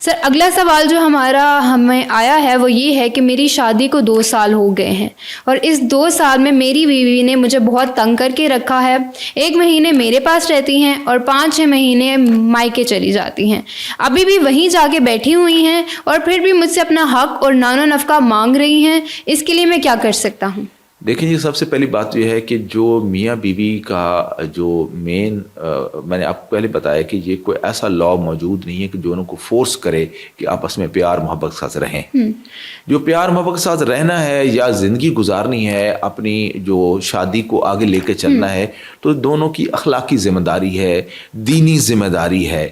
سر اگلا سوال جو ہمیں آیا ہے وہ یہ ہے کہ میری شادی کو 2 سال ہو گئے ہیں اور اس 2 سال میں میری بیوی نے مجھے بہت تنگ کر کے رکھا ہے. 1 مہینے میرے پاس رہتی ہیں اور 5-6 مہینے مائکے چلی جاتی ہیں. ابھی بھی وہیں جا کے بیٹھی ہوئی ہیں اور پھر بھی مجھ سے اپنا حق اور نان و نفقہ مانگ رہی ہیں. اس کے لیے میں کیا کر سکتا ہوں؟ دیکھیں جی، سب سے پہلی بات یہ ہے کہ جو میاں بیوی کا جو مین میں نے آپ کو پہلے بتایا کہ یہ کوئی ایسا لا موجود نہیں ہے کہ جو ان کو فورس کرے کہ آپس میں پیار محبت کے ساتھ رہیں. جو پیار محبت کے ساتھ رہنا ہے یا زندگی گزارنی ہے، اپنی جو شادی کو آگے لے کے چلنا ہے، تو دونوں کی اخلاقی ذمہ داری ہے، دینی ذمہ داری ہے.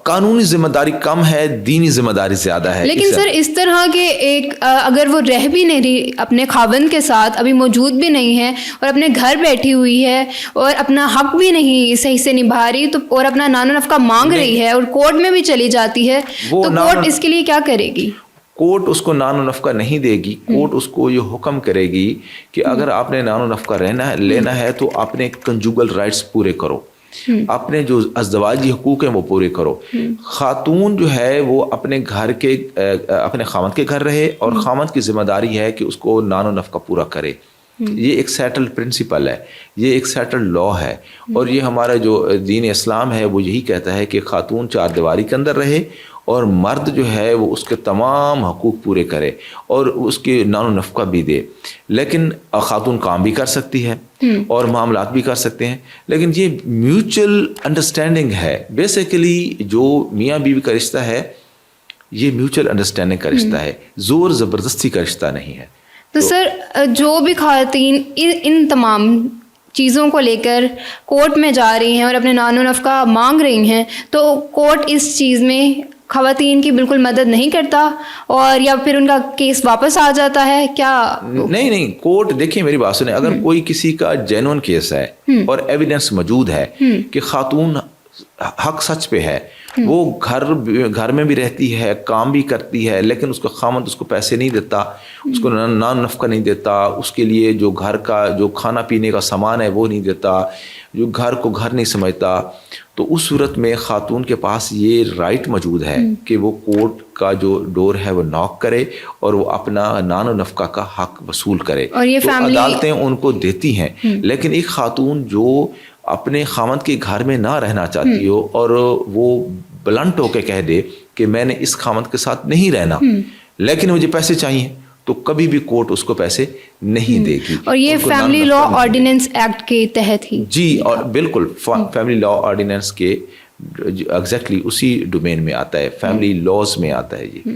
قانونی ذمہ داری کم ہے، دینی ذمہ داری زیادہ ہے. لیکن سر اس طرح کے ایک اگر وہ رہ بھی نہیں رہی اپنے خاوند کے ساتھ، ابھی موجود بھی نہیں ہے اور اپنے گھر بیٹھی ہوئی ہے اور اپنا حق بھی نہیں صحیح سے نبھا رہی تو اور اپنا نان و نفقہ مانگ رہی ہے اور کورٹ میں بھی چلی جاتی ہے، تو کورٹ اس کے لیے کیا کرے گی؟ کورٹ اس کو نان و نفقہ نہیں دے گی. کورٹ اس کو یہ حکم کرے گی کہ اگر آپ نے نان و نفقہ لینا ہے تو اپنے کنجوگل رائٹس پورے کرو، اپنے جو ازدواجی حقوق ہیں وہ پورے کرو. خاتون جو ہے وہ اپنے گھر کے اپنے خاوند کے گھر رہے اور خاوند کی ذمہ داری ہے کہ اس کو نان و نفقہ پورا کرے. یہ ایک سیٹلڈ پرنسپل ہے، یہ ایک سیٹلڈ لا ہے. اور یہ ہمارا جو دین اسلام ہے وہ یہی کہتا ہے کہ خاتون 4 دیواری کے اندر رہے اور مرد جو ہے وہ اس کے تمام حقوق پورے کرے اور اس کے نان و نفقہ بھی دے. لیکن خاتون کام بھی کر سکتی ہے اور معاملات بھی کر سکتے ہیں، لیکن یہ میوچل انڈرسٹینڈنگ ہے. بیسیکلی جو میاں بیوی کا رشتہ ہے یہ میوچل انڈرسٹینڈنگ کا رشتہ ہے، زور زبردستی کا رشتہ نہیں ہے. تو سر جو بھی خواتین ان تمام چیزوں کو لے کر کورٹ میں جا رہی ہیں اور اپنے نان و نفقہ مانگ رہی ہیں، تو کورٹ اس چیز میں خواتین کی بالکل مدد نہیں کرتا اور یا پھر ان کا کیس واپس آ جاتا ہے کیا؟ نہیں، کورٹ دیکھیں میری بات سنیں، اگر کوئی کسی کا جینون کیس ہے اور ایویڈنس موجود ہے کہ خاتون حق سچ پہ ہے، وہ گھر میں بھی رہتی ہے، کام بھی کرتی ہے، لیکن اس کا خاوند اس کو پیسے نہیں دیتا، اس کو نان نفقہ نہیں دیتا، اس کے لیے جو گھر کا جو کھانا پینے کا سامان ہے وہ نہیں دیتا، جو گھر کو گھر نہیں سمجھتا، تو اس صورت میں خاتون کے پاس یہ رائٹ موجود ہے کہ وہ کورٹ کا جو ڈور ہے وہ ناک کرے اور وہ اپنا نان و نفقہ کا حق وصول کرے. تو عدالتیں ان کو دیتی ہیں. لیکن ایک خاتون جو اپنے خاوند کے گھر میں نہ رہنا چاہتی ہو اور وہ بلنٹ ہو کے کہہ دے کہ میں نے اس خاوند کے ساتھ نہیں رہنا لیکن مجھے پیسے چاہیے، تو کبھی بھی کورٹ اس کو پیسے نہیں دے گی. اور یہ فیملی لا آرڈیننس ایکٹ کے تحت ہی؟ جی، اور بالکل فیملی لا آرڈیننس کے ایگزیکٹلی اسی ڈومین میں آتا ہے، فیملی لاز میں آتا ہے. جی